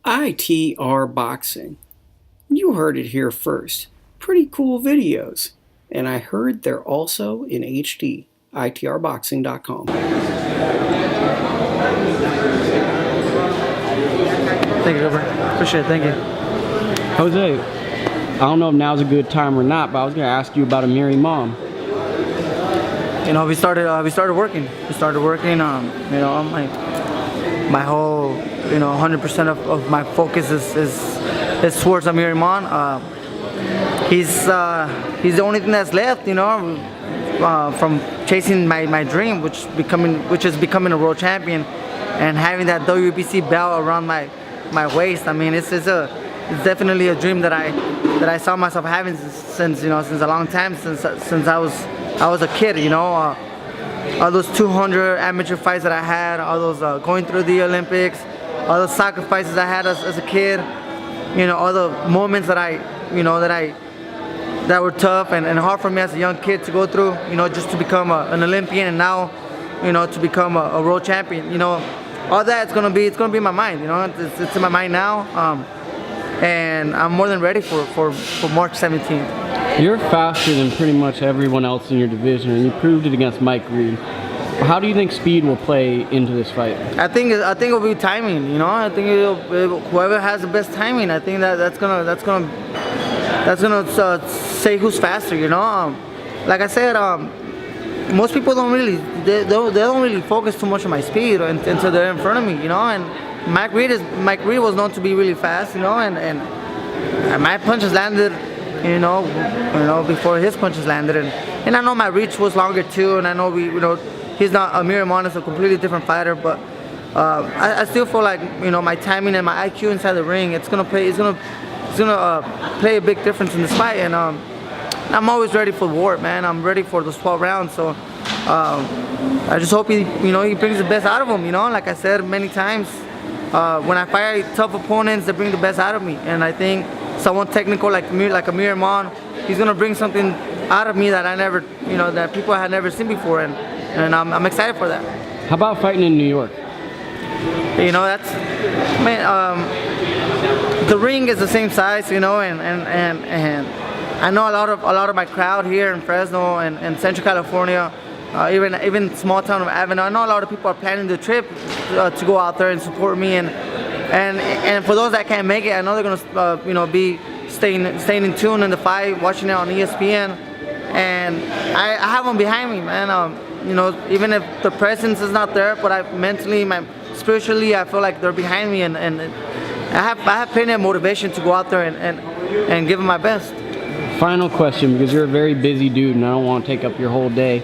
ITRBoxing. You heard it here first. Pretty cool videos. And I heard they're also in HD. ITRBoxing.com. Thank you, Gilbert. Appreciate it. Thank you. Jose, I don't know if now's a good time or not, but I was going to ask you about Amir Imam. You know, we started working. My whole, 100% of my focus is towards Amir Imam. He's the only thing that's left, from chasing my dream, which is becoming a world champion, and having that WBC belt around my waist. I mean, it's definitely a dream that I saw myself having since a long time, since I was a kid. All those 200 amateur fights that I had, all those going through the Olympics, all those sacrifices I had as a kid, all the moments that were tough and hard for me as a young kid to go through, just to become an Olympian, and now, to become a world champion. All that it's gonna be in my mind. It's in my mind now, and I'm more than ready for March 17th. You're faster than pretty much everyone else in your division, and you proved it against Mike Reed. How do you think speed will play into this fight? I think it'll be timing. I think whoever has the best timing. I think that's gonna say who's faster. Like I said, most people don't really focus too much on my speed until they're in front of me. And Mike Reed was known to be really fast. And my punches landed. Before his punches landed, and I know my reach was longer too, and I know he's not, Amir Imam is a completely different fighter, but I still feel like my timing and my IQ inside the ring, it's gonna play a big difference in this fight, and I'm always ready for war, man. I'm ready for the 12 rounds, so I just hope he brings the best out of him. Like I said many times, when I fight tough opponents, they bring the best out of me, and I think someone technical like Amir Imam, he's gonna bring something out of me that I never, that people had never seen before, and I'm excited for that. How about fighting in New York? That's, man. The ring is the same size, and I know a lot of my crowd here in Fresno and Central California, even small town of Avenel. I know a lot of people are planning the trip to go out there and support me, and for those that can't make it, I know they're gonna be staying in tune in the fight, watching it on ESPN, and I have them behind me, man. Even if the presence is not there, but spiritually, I feel like they're behind me, and I have plenty of motivation to go out there and give them my best. Final question, because you're a very busy dude, and I don't want to take up your whole day.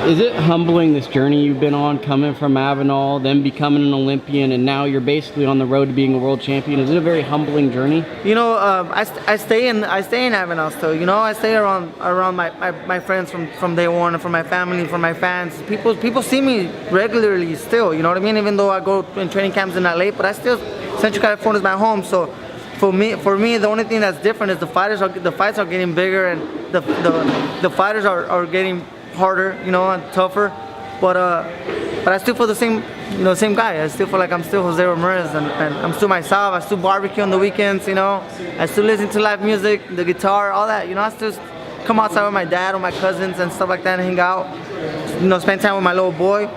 Is it humbling, this journey you've been on, coming from Avenel, then becoming an Olympian, and now you're basically on the road to being a world champion? Is it a very humbling journey? I stay in Avenel still. I stay around my friends from day one, and from my family, from my fans. People see me regularly still. You know what I mean? Even though I go in training camps in LA, but Central California is my home. So for me, the only thing that's different is the fights are getting bigger, and the fighters are getting harder, and tougher, but I still feel the same guy. I still feel like I'm still Jose Ramirez, and I'm still myself. I still barbecue on the weekends, I still listen to live music, the guitar, all that. I still come outside with my dad or my cousins and stuff like that and hang out, spend time with my little boy.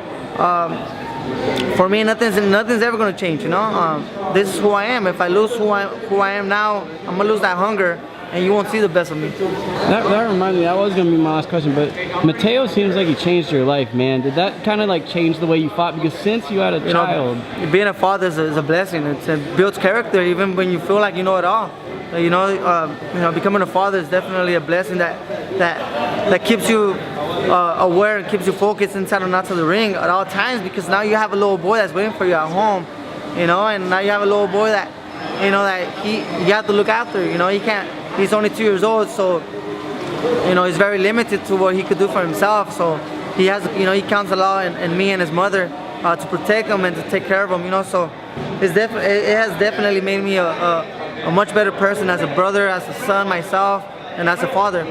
For me, nothing's ever gonna change. This is who I am. If I lose who I am now, I'm gonna lose that hunger, and you won't see the best of me. That reminds me, that was going to be my last question, but Mateo seems like he changed your life, man. Did that kind of like change the way you fought? Because since you had a child... Being a father is a blessing. It builds character even when you feel like you know it all. Becoming a father is definitely a blessing that keeps you aware and keeps you focused inside and outside the ring at all times, because now you have a little boy that's waiting for you at home, and now you have a little boy that, that you have to look after. He can't... He's only 2 years old, so he's very limited to what he could do for himself. So he has, he counts a lot in me and his mother to protect him and to take care of him. So it has definitely made me a much better person as a brother, as a son myself, and as a father.